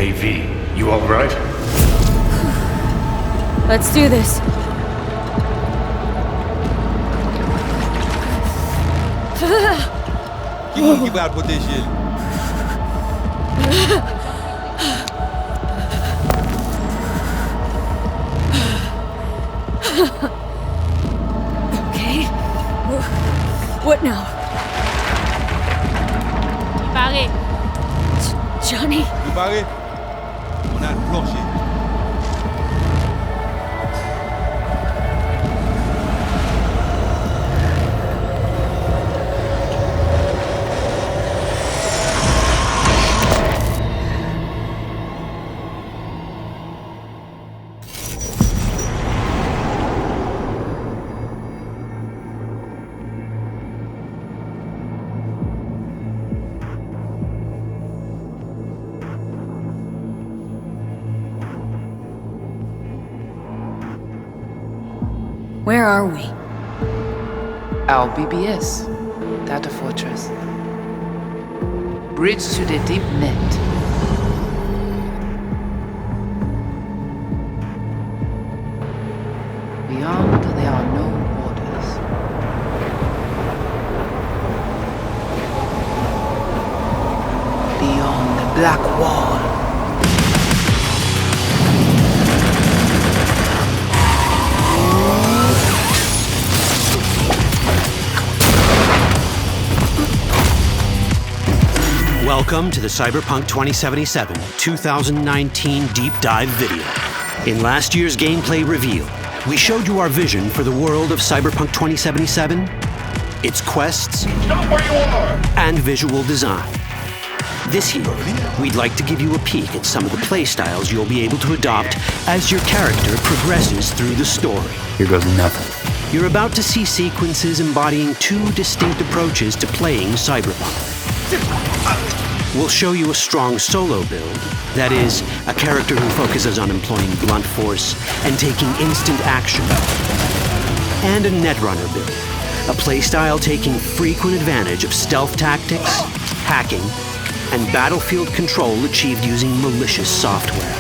Hey V, you alright? Let's do this. Give out what this is. Okay. What now? Barré. Johnny? You barré? On a le plancher. Where are we? Our BBS, Data Fortress. Bridge to the deep net. Beyond, there are no borders. Beyond the black wall. Welcome to the Cyberpunk 2077 2019 Deep Dive video. In last year's gameplay reveal, we showed you our vision for the world of Cyberpunk 2077, its quests, and visual design. This year, we'd like to give you a peek at some of the playstyles you'll be able to adopt as your character progresses through the story. Here goes nothing. You're about to see sequences embodying two distinct approaches to playing Cyberpunk. We'll show you a strong solo build, that is, a character who focuses on employing blunt force and taking instant action, and a NetRunner build, a playstyle taking frequent advantage of stealth tactics, hacking, and battlefield control achieved using malicious software.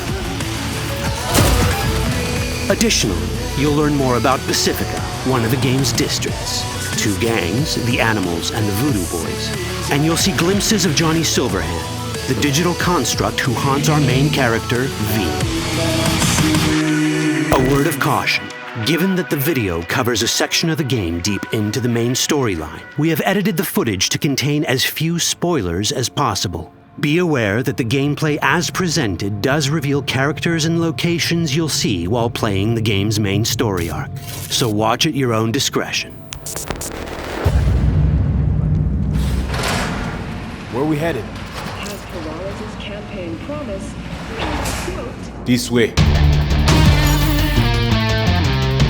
Additionally, you'll learn more about Pacifica, one of the game's districts, two gangs, the Animals and the Voodoo Boys, and you'll see glimpses of Johnny Silverhand, the digital construct who haunts our main character, V. A word of caution. Given that the video covers a section of the game deep into the main storyline, we have edited the footage to contain as few spoilers as possible. Be aware that the gameplay as presented does reveal characters and locations you'll see while playing the game's main story arc, so watch at your own discretion. Where are we headed? As Peralez's campaign promise, and quote, This way.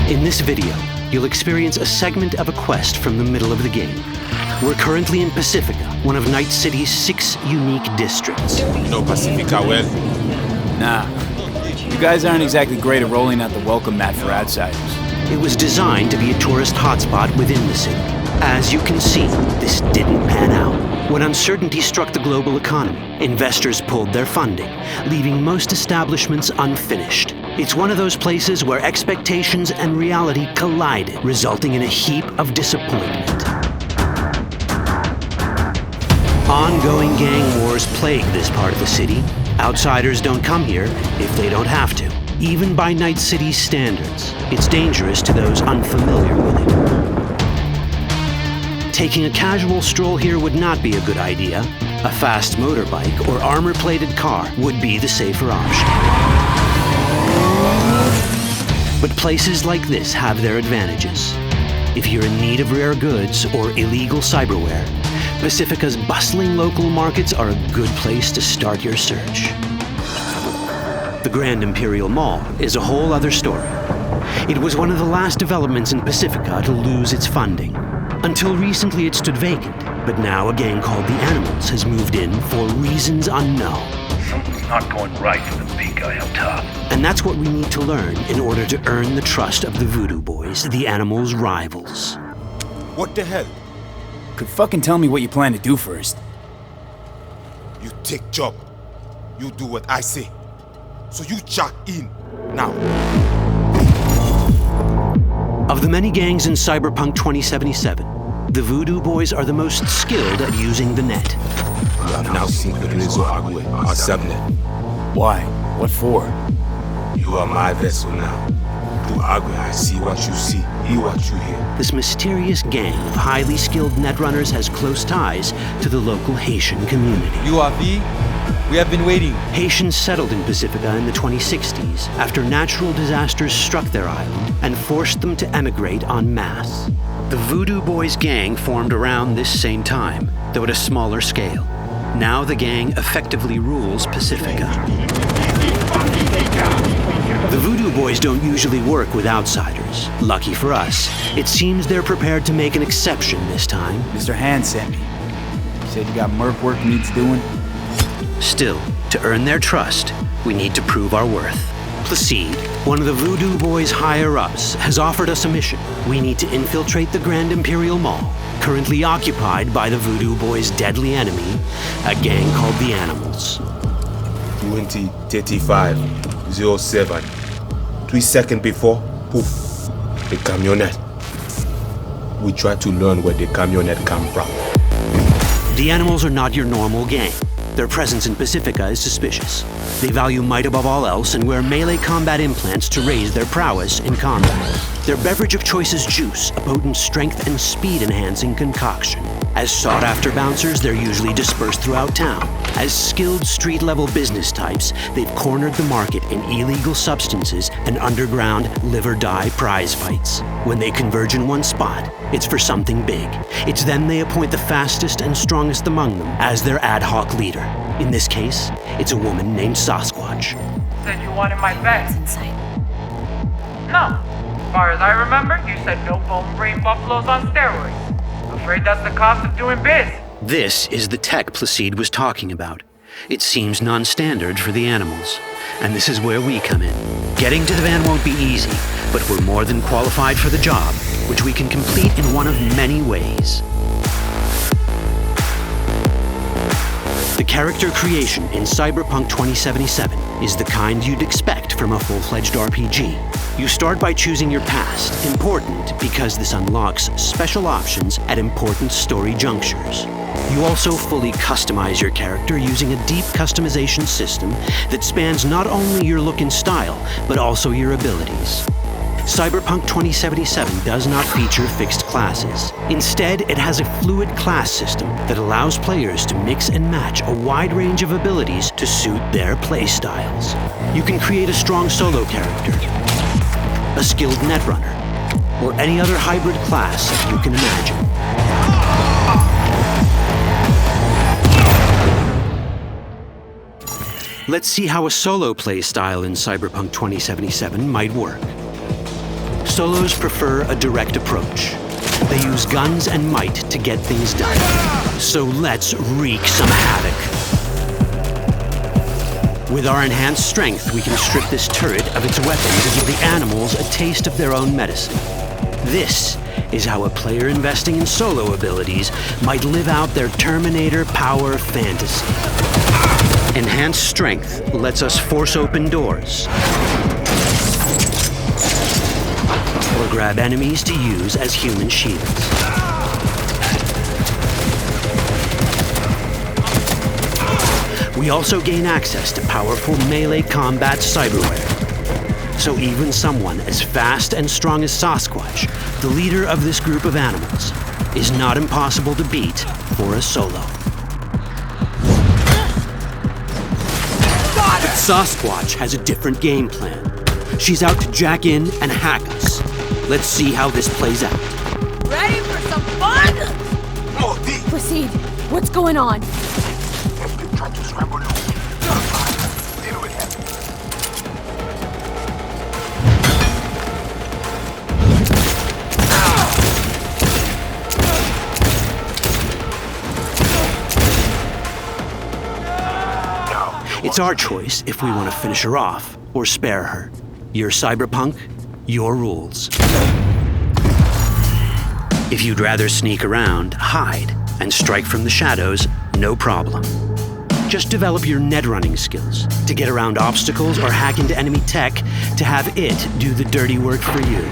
In this video, you'll experience a segment of a quest from the middle of the game. We're currently in Pacifica, one of Night City's 6 unique districts. No Pacifica well. Nah. You guys aren't exactly great at rolling out the welcome mat for outsiders. It was designed to be a tourist hotspot within the city. As you can see, this didn't pan out. When uncertainty struck the global economy, investors pulled their funding, leaving most establishments unfinished. It's one of those places where expectations and reality collided, resulting in a heap of disappointment. Ongoing gang wars plague this part of the city. Outsiders don't come here if they don't have to. Even by Night City's standards, it's dangerous to those unfamiliar with it. Taking a casual stroll here would not be a good idea. A fast motorbike or armor-plated car would be the safer option. But places like this have their advantages. If you're in need of rare goods or illegal cyberware, Pacifica's bustling local markets are a good place to start your search. The Grand Imperial Mall is a whole other story. It was one of the last developments in Pacifica to lose its funding. Until recently it stood vacant, but now a gang called the Animals has moved in for reasons unknown. Something's not going right for the big guy up top. And that's what we need to learn in order to earn the trust of the Voodoo Boys, the Animals' rivals. What the hell? Could fucking tell me what you plan to do first. You take job. You do what I say. So you jack in now. Of the many gangs in Cyberpunk 2077, the Voodoo Boys are the most skilled at using the net. You have now synchronized Agwe, our subnet. Why? What for? You are my vessel now. Through Agwe, I see what you see, hear what you hear. This mysterious gang of highly skilled netrunners has close ties to the local Haitian community. You are V? We have been waiting. Haitians settled in Pacifica in the 2060s after natural disasters struck their island and forced them to emigrate en masse. The Voodoo Boys gang formed around this same time, though at a smaller scale. Now the gang effectively rules Pacifica. The Voodoo Boys don't usually work with outsiders. Lucky for us, it seems they're prepared to make an exception this time. Mr. Hand sent me. He said you got merc work needs doing. Still, to earn their trust, we need to prove our worth. Placide, one of the Voodoo Boys' higher-ups, has offered us a mission. We need to infiltrate the Grand Imperial Mall, currently occupied by the Voodoo Boys' deadly enemy, a gang called the Animals. 20:35:07. 3 seconds before, poof, the camionette. We try to learn where the camionette come from. The Animals are not your normal gang. Their presence in Pacifica is suspicious. They value might above all else and wear melee combat implants to raise their prowess in combat. Their beverage of choice is juice, a potent strength and speed-enhancing concoction. As sought-after bouncers, they're usually dispersed throughout town. As skilled street-level business types, they've cornered the market in illegal substances and underground live-or-die prize fights. When they converge in one spot, it's for something big. It's then they appoint the fastest and strongest among them as their ad hoc leader. In this case, it's a woman named Sasquatch. Said you wanted my vet. It's insane. No. As far as I remember, you said no bone brain buffaloes on steroids. Afraid that's the cost of doing biz. This is the tech Placide was talking about. It seems non-standard for the Animals. And this is where we come in. Getting to the van won't be easy, but we're more than qualified for the job, which we can complete in one of many ways. The character creation in Cyberpunk 2077 is the kind you'd expect from a full-fledged RPG. You start by choosing your past, important because this unlocks special options at important story junctures. You also fully customize your character using a deep customization system that spans not only your look and style, but also your abilities. Cyberpunk 2077 does not feature fixed classes. Instead, it has a fluid class system that allows players to mix and match a wide range of abilities to suit their playstyles. You can create a strong solo character, a skilled netrunner, or any other hybrid class you can imagine. Let's see how a solo playstyle in Cyberpunk 2077 might work. Solos prefer a direct approach. They use guns and might to get things done. So let's wreak some havoc. With our enhanced strength, we can strip this turret of its weapon to give the Animals a taste of their own medicine. This is how a player investing in solo abilities might live out their Terminator power fantasy. Enhanced strength lets us force open doors, or grab enemies to use as human shields. We also gain access to powerful melee combat cyberware. So even someone as fast and strong as Sasquatch, the leader of this group of animals, is not impossible to beat for a solo. But Sasquatch has a different game plan. She's out to jack in and hack us. Let's see how this plays out. Ready for some fun? Proceed. What's going on? It's our choice if we want to finish her off or spare her. You're Cyberpunk, your rules. If you'd rather sneak around, hide, and strike from the shadows, no problem. Just develop your net running skills to get around obstacles or hack into enemy tech to have it do the dirty work for you.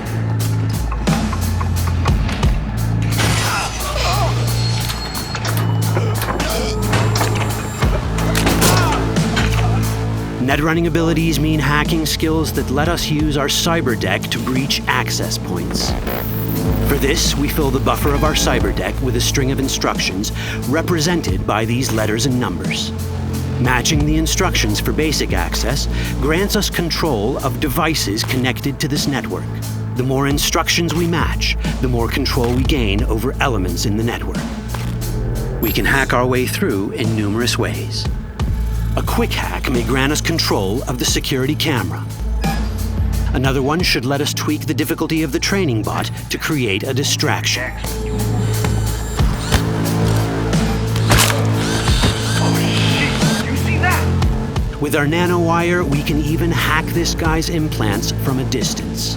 Net running abilities mean hacking skills that let us use our cyber deck to breach access points. For this, we fill the buffer of our cyber deck with a string of instructions represented by these letters and numbers. Matching the instructions for basic access grants us control of devices connected to this network. The more instructions we match, the more control we gain over elements in the network. We can hack our way through in numerous ways. A quick hack may grant us control of the security camera. Another one should let us tweak the difficulty of the training bot to create a distraction. With our nanowire, we can even hack this guy's implants from a distance.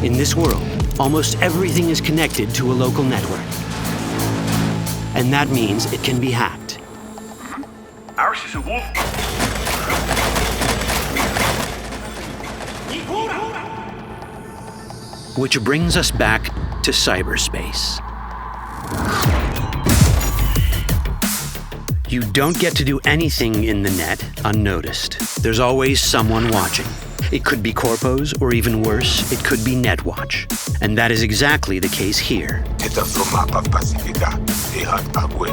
In this world, almost everything is connected to a local network. And that means it can be hacked. Ours is a wolf. Which brings us back to cyberspace. You don't get to do anything in the net unnoticed. There's always someone watching. It could be corpos, or even worse, it could be NetWatch. And that is exactly the case here. It's a from map of Pacifica. They hunt Agwe.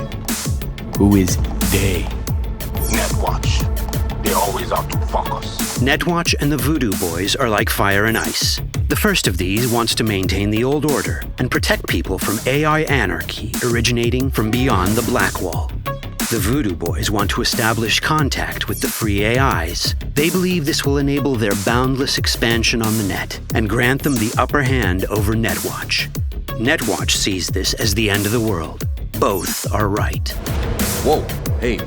Who is they? NetWatch. They always out to focus. NetWatch and the Voodoo boys are like fire and ice. The first of these wants to maintain the old order and protect people from AI anarchy originating from beyond the Black Wall. The Voodoo boys want to establish contact with the free AIs. They believe this will enable their boundless expansion on the net and grant them the upper hand over NetWatch. NetWatch sees this as the end of the world. Both are right. Whoa, hey,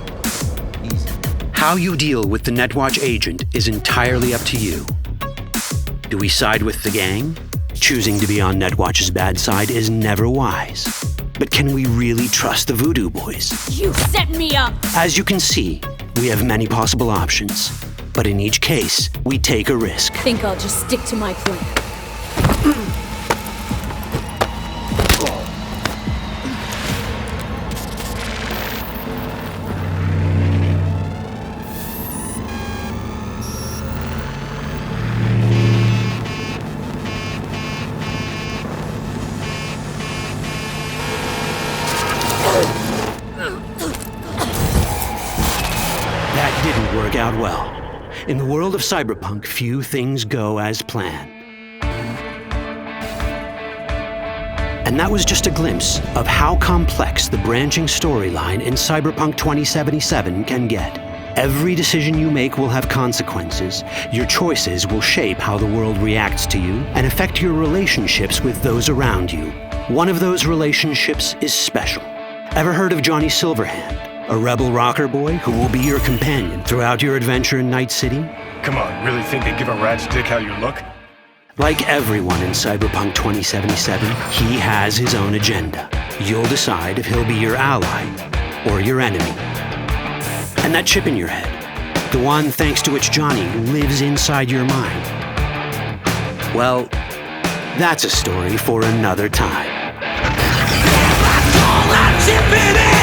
easy. How you deal with the NetWatch agent is entirely up to you. Do we side with the gang? Choosing to be on NetWatch's bad side is never wise. But can we really trust the Voodoo boys? You set me up! As you can see, we have many possible options. But in each case, we take a risk. Think I'll just stick to my plan. Out well. In the world of Cyberpunk, few things go as planned. And that was just a glimpse of how complex the branching storyline in Cyberpunk 2077 can get. Every decision you make will have consequences. Your choices will shape how the world reacts to you and affect your relationships with those around you. One of those relationships is special. Ever heard of Johnny Silverhand? A rebel rocker boy who will be your companion throughout your adventure in Night City? Come on, really think they give a rat's dick how you look? Like everyone in Cyberpunk 2077, he has his own agenda. You'll decide if he'll be your ally or your enemy. And that chip in your head, the one thanks to which Johnny lives inside your mind, well, that's a story for another time. That chip in it!